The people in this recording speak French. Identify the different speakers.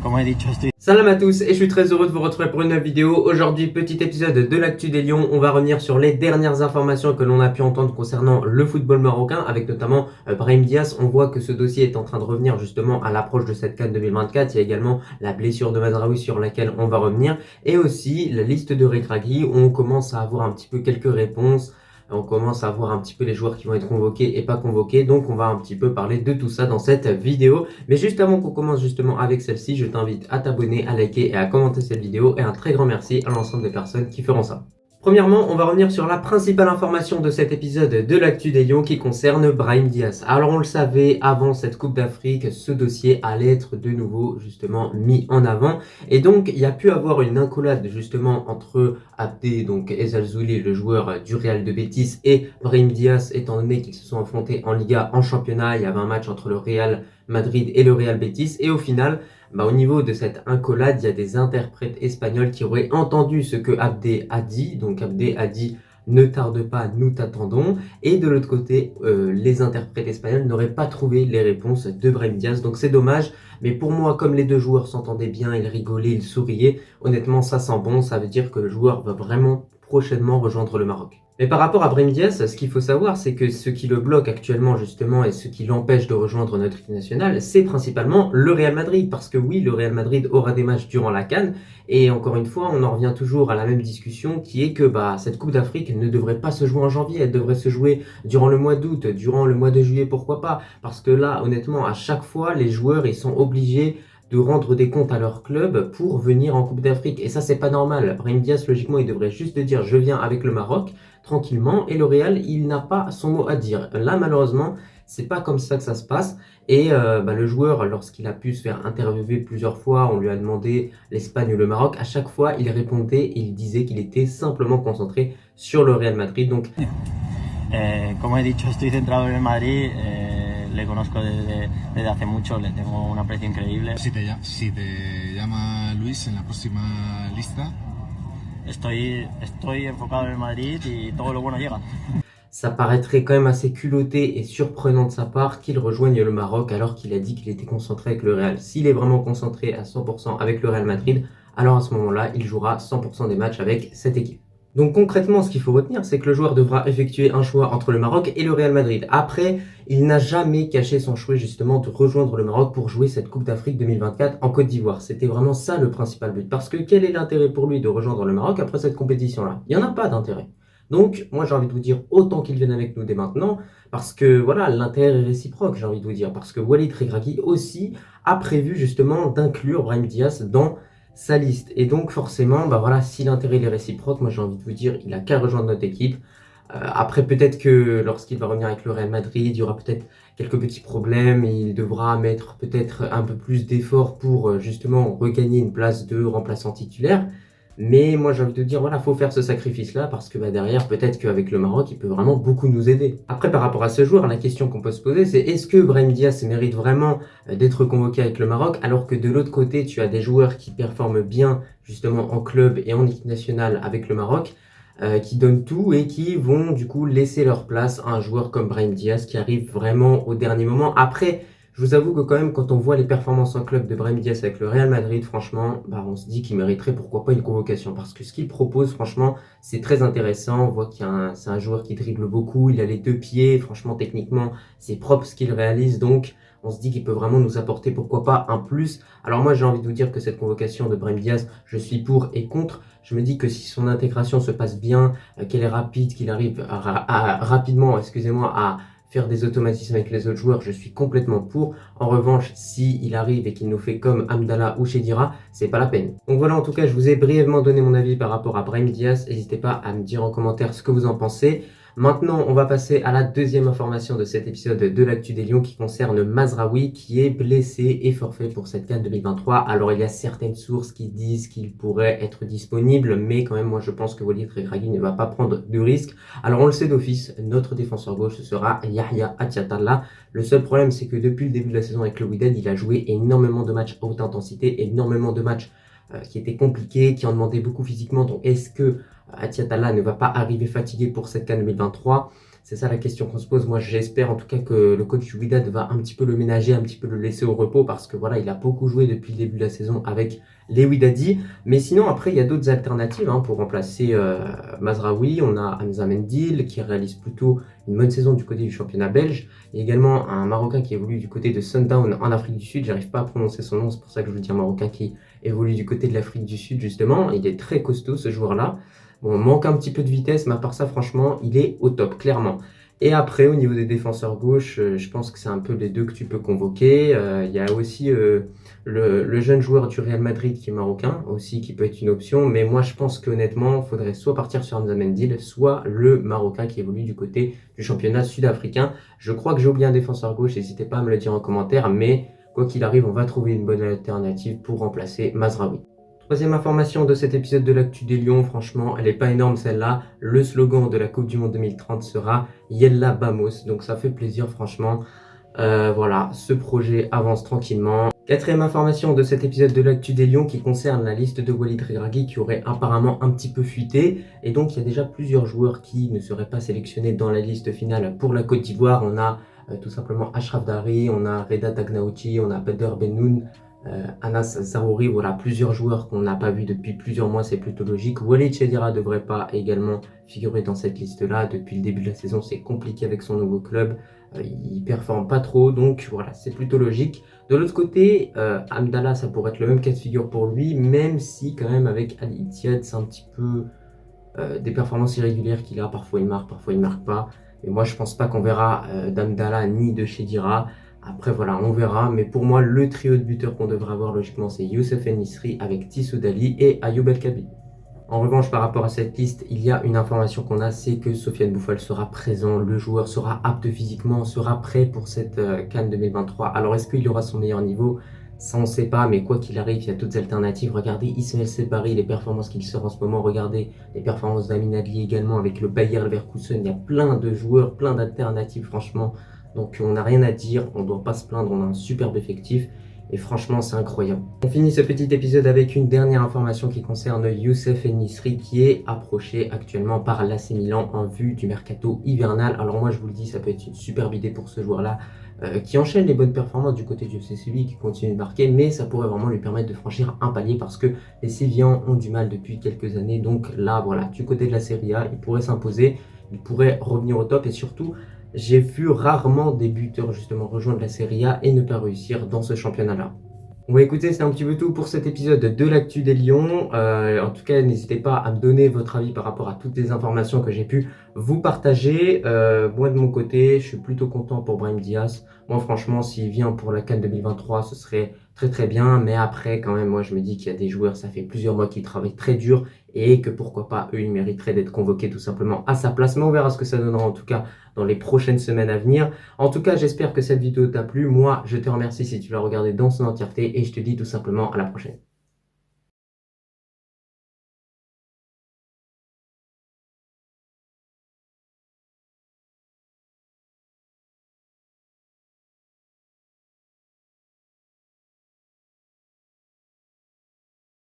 Speaker 1: Como he dicho, estoy...
Speaker 2: Salam à tous et je suis très heureux de vous retrouver pour une nouvelle vidéo. Aujourd'hui, petit épisode de l'actu des Lions. On va revenir sur les dernières informations que l'on a pu entendre concernant le football marocain, avec notamment Brahim Diaz. On voit que ce dossier est en train de revenir justement à l'approche de cette CAN 2024. Il y a également la blessure de Mazraoui sur laquelle on va revenir. Et aussi la liste de Regragui où on commence à avoir un petit peu quelques réponses. On commence à voir un petit peu les joueurs qui vont être convoqués et pas convoqués. Donc on va un petit peu parler de tout ça dans cette vidéo. Mais juste avant qu'on commence justement avec celle-ci, je t'invite à t'abonner, à liker et à commenter cette vidéo. Et un très grand merci à l'ensemble des personnes qui feront ça. Premièrement, on va revenir sur la principale information de cet épisode de l'actu des Lions qui concerne Brahim Diaz. Alors on le savait, avant cette Coupe d'Afrique, ce dossier allait être de nouveau justement mis en avant. Et donc il y a pu avoir une incollade justement entre Abdé, donc Ezzalzouli, le joueur du Real de Betis, et Brahim Diaz, étant donné qu'ils se sont affrontés en Liga, en championnat. Il y avait un match entre le Real Madrid et le Real Betis. Et au final, au niveau de cette incollade, il y a des interprètes espagnols qui auraient entendu ce que Abdé a dit. Donc Abdé a dit « Ne tarde pas, nous t'attendons ». Et de l'autre côté, les interprètes espagnols n'auraient pas trouvé les réponses de Brahim Diaz. Donc c'est dommage. Mais pour moi, comme les deux joueurs s'entendaient bien, ils rigolaient, ils souriaient, honnêtement, ça sent bon. Ça veut dire que le joueur va vraiment prochainement rejoindre le Maroc. Mais par rapport à Brahim Diaz, ce qu'il faut savoir, c'est que ce qui le bloque actuellement justement et ce qui l'empêche de rejoindre notre équipe nationale, c'est principalement le Real Madrid. Parce que oui, le Real Madrid aura des matchs durant la CAN. Et encore une fois, on en revient toujours à la même discussion qui est que cette Coupe d'Afrique ne devrait pas se jouer en janvier. Elle devrait se jouer durant le mois d'août, durant le mois de juillet, pourquoi pas. Parce que là, honnêtement, à chaque fois, les joueurs, ils sont obligés de rendre des comptes à leur club pour venir en Coupe d'Afrique. Et ça, c'est pas normal. Brahim Diaz, logiquement, il devrait juste dire « je viens avec le Maroc » tranquillement. Et le Real, il n'a pas son mot à dire. Là, malheureusement, c'est pas comme ça que ça se passe. Et le joueur, lorsqu'il a pu se faire interviewer plusieurs fois, on lui a demandé l'Espagne ou le Maroc. À chaque fois, il répondait et il disait qu'il était simplement concentré sur le Real Madrid. Donc,
Speaker 1: como he dicho, estoy centrado en el Madrid. Le conozco desde hace mucho, le tengo un aprecio increíble.
Speaker 3: Si te llama Luis en la próxima lista.
Speaker 1: Estoy enfocado en el Madrid y todo lo bueno llega.
Speaker 2: Ça paraîtrait quand même assez culotté et surprenant de sa part qu'il rejoigne le Maroc alors qu'il a dit qu'il était concentré avec le Real. S'il est vraiment concentré à 100% avec le Real Madrid, alors à ce moment-là, il jouera 100% des matchs avec cette équipe. Donc concrètement, ce qu'il faut retenir, c'est que le joueur devra effectuer un choix entre le Maroc et le Real Madrid. Après, il n'a jamais caché son choix justement de rejoindre le Maroc pour jouer cette Coupe d'Afrique 2024 en Côte d'Ivoire. C'était vraiment ça le principal but. Parce que quel est l'intérêt pour lui de rejoindre le Maroc après cette compétition-là? Il n'y en a pas d'intérêt. Donc, moi j'ai envie de vous dire autant qu'il vienne avec nous dès maintenant, parce que voilà, l'intérêt est réciproque, j'ai envie de vous dire. Parce que Walid Regragui aussi a prévu justement d'inclure Brahim Diaz dans sa liste. Et donc forcément, si l'intérêt est réciproque, moi j'ai envie de vous dire, il a qu'à rejoindre notre équipe. Après peut-être que lorsqu'il va revenir avec le Real Madrid, il y aura peut-être quelques petits problèmes et il devra mettre peut-être un peu plus d'efforts pour justement regagner une place de remplaçant titulaire. Mais moi j'ai envie de dire, voilà, faut faire ce sacrifice-là parce que derrière, peut-être qu'avec le Maroc, il peut vraiment beaucoup nous aider. Après, par rapport à ce joueur, la question qu'on peut se poser, c'est est-ce que Brahim Diaz mérite vraiment d'être convoqué avec le Maroc alors que de l'autre côté, tu as des joueurs qui performent bien justement en club et en équipe nationale avec le Maroc, qui donnent tout et qui vont du coup laisser leur place à un joueur comme Brahim Diaz qui arrive vraiment au dernier moment. Après, je vous avoue que quand même, quand on voit les performances en club de Brahim Diaz avec le Real Madrid, franchement, on se dit qu'il mériterait pourquoi pas une convocation. Parce que ce qu'il propose, franchement, c'est très intéressant. On voit c'est un joueur qui dribble beaucoup, il a les deux pieds. Franchement, techniquement, c'est propre ce qu'il réalise. Donc, on se dit qu'il peut vraiment nous apporter, pourquoi pas, un plus. Alors moi, j'ai envie de vous dire que cette convocation de Brahim Diaz, je suis pour et contre. Je me dis que si son intégration se passe bien, qu'elle est rapide, qu'il arrive rapidement, à faire des automatismes avec les autres joueurs, je suis complètement pour. En revanche, s'il arrive et qu'il nous fait comme Amdallah ou Chedira, c'est pas la peine. Donc voilà, en tout cas, je vous ai brièvement donné mon avis par rapport à Brahim Diaz. N'hésitez pas à me dire en commentaire ce que vous en pensez. Maintenant, on va passer à la deuxième information de cet épisode de l'actu des Lions qui concerne Mazraoui qui est blessé et forfait pour cette CAN 2023. Alors, il y a certaines sources qui disent qu'il pourrait être disponible, mais quand même, moi, je pense que Walid Regragui ne va pas prendre de risque. Alors, on le sait d'office, notre défenseur gauche, ce sera Yahya Atiatallah. Le seul problème, c'est que depuis le début de la saison avec le Wydad, il a joué énormément de matchs à haute intensité, énormément de matchs qui étaient compliqués, qui en demandaient beaucoup physiquement. Donc, est-ce que Atiatallah ne va pas arriver fatigué pour cette CAN 2023? C'est ça la question qu'on se pose. Moi, j'espère en tout cas que le coach Wydad va un petit peu le ménager, un petit peu le laisser au repos parce que voilà, il a beaucoup joué depuis le début de la saison avec les Wydadi. Mais sinon, après, il y a d'autres alternatives pour remplacer Mazraoui. On a Hamza Mendil qui réalise plutôt une bonne saison du côté du championnat belge. Il y a également un Marocain qui évolue du côté de Sundown en Afrique du Sud. J'arrive pas à prononcer son nom, c'est pour ça que je veux dire Marocain qui évolue du côté de l'Afrique du Sud justement. Il est très costaud ce joueur-là. Bon, manque un petit peu de vitesse, mais à part ça, franchement, il est au top, clairement. Et après, au niveau des défenseurs gauche, je pense que c'est un peu les deux que tu peux convoquer. Il y a aussi le jeune joueur du Real Madrid qui est marocain, aussi, qui peut être une option. Mais moi, je pense qu'honnêtement, il faudrait soit partir sur Hamza Mendil, soit le Marocain qui évolue du côté du championnat sud-africain. Je crois que j'ai oublié un défenseur gauche, n'hésitez pas à me le dire en commentaire. Mais quoi qu'il arrive, on va trouver une bonne alternative pour remplacer Mazraoui. Troisième information de cet épisode de l'Actu des Lions, franchement, elle n'est pas énorme celle-là. Le slogan de la Coupe du Monde 2030 sera Yella Bamos, donc ça fait plaisir franchement. Voilà, ce projet avance tranquillement. Quatrième information de cet épisode de l'Actu des Lions qui concerne la liste de Walid Regragui qui aurait apparemment un petit peu fuité. Et donc il y a déjà plusieurs joueurs qui ne seraient pas sélectionnés dans la liste finale pour la Côte d'Ivoire. On a tout simplement Achraf Dari, on a Reda Tagnaouti, on a Peder Benoun. Anas Zarouri, voilà plusieurs joueurs qu'on n'a pas vus depuis plusieurs mois, c'est plutôt logique. Walid Chedira ne devrait pas également figurer dans cette liste-là. Depuis le début de la saison, c'est compliqué avec son nouveau club. Il performe pas trop, donc voilà, c'est plutôt logique. De l'autre côté, Hamdallah, ça pourrait être le même cas de figure pour lui, même si quand même avec Al Ittihad, c'est un petit peu des performances irrégulières qu'il a. Parfois il marque pas. Mais moi, je pense pas qu'on verra d'Hamdallah ni de Chedira. Après, voilà, on verra. Mais pour moi, le trio de buteurs qu'on devrait avoir, logiquement, c'est Youssef En-Nesyri avec Tissou Dali et Ayoub El Kabi. En revanche, par rapport à cette liste, il y a une information qu'on a, c'est que Sofiane Boufal sera présent. Le joueur sera apte physiquement, sera prêt pour cette CAN 2023. Alors, est-ce qu'il aura son meilleur niveau? Ça, on ne sait pas, mais quoi qu'il arrive, il y a d'autres alternatives. Regardez Ismaël Sebari, les performances qu'il sort en ce moment. Regardez les performances d'Amin Adli également avec le Bayer Leverkusen. Il y a plein de joueurs, plein d'alternatives, franchement. Donc on n'a rien à dire, on ne doit pas se plaindre, on a un superbe effectif et franchement c'est incroyable. On finit ce petit épisode avec une dernière information qui concerne Youssef En-Nesyri qui est approché actuellement par l'AC Milan en vue du mercato hivernal. Alors moi je vous le dis, ça peut être une superbe idée pour ce joueur-là qui enchaîne les bonnes performances du côté du FC Séville, qui continue de marquer, mais ça pourrait vraiment lui permettre de franchir un palier parce que les Sévillans ont du mal depuis quelques années. Donc là voilà, du côté de la Serie A, il pourrait s'imposer, il pourrait revenir au top et surtout j'ai vu rarement des buteurs justement rejoindre la Serie A et ne pas réussir dans ce championnat-là. Bon écoutez, c'est un petit peu tout pour cet épisode de l'Actu des Lions. En tout cas, n'hésitez pas à me donner votre avis par rapport à toutes les informations que j'ai pu vous partager. Moi de mon côté, je suis plutôt content pour Brahim Diaz. Moi franchement, s'il vient pour la CAN 2023, ce serait très très bien. Mais après, quand même, moi je me dis qu'il y a des joueurs, ça fait plusieurs mois qu'ils travaillent très dur et que pourquoi pas, eux, ils mériteraient d'être convoqués tout simplement à sa place. Mais on verra ce que ça donnera en tout cas dans les prochaines semaines à venir. En tout cas, j'espère que cette vidéo t'a plu. Moi, je te remercie si tu l'as regardée dans son entièreté et je te dis tout simplement à la prochaine.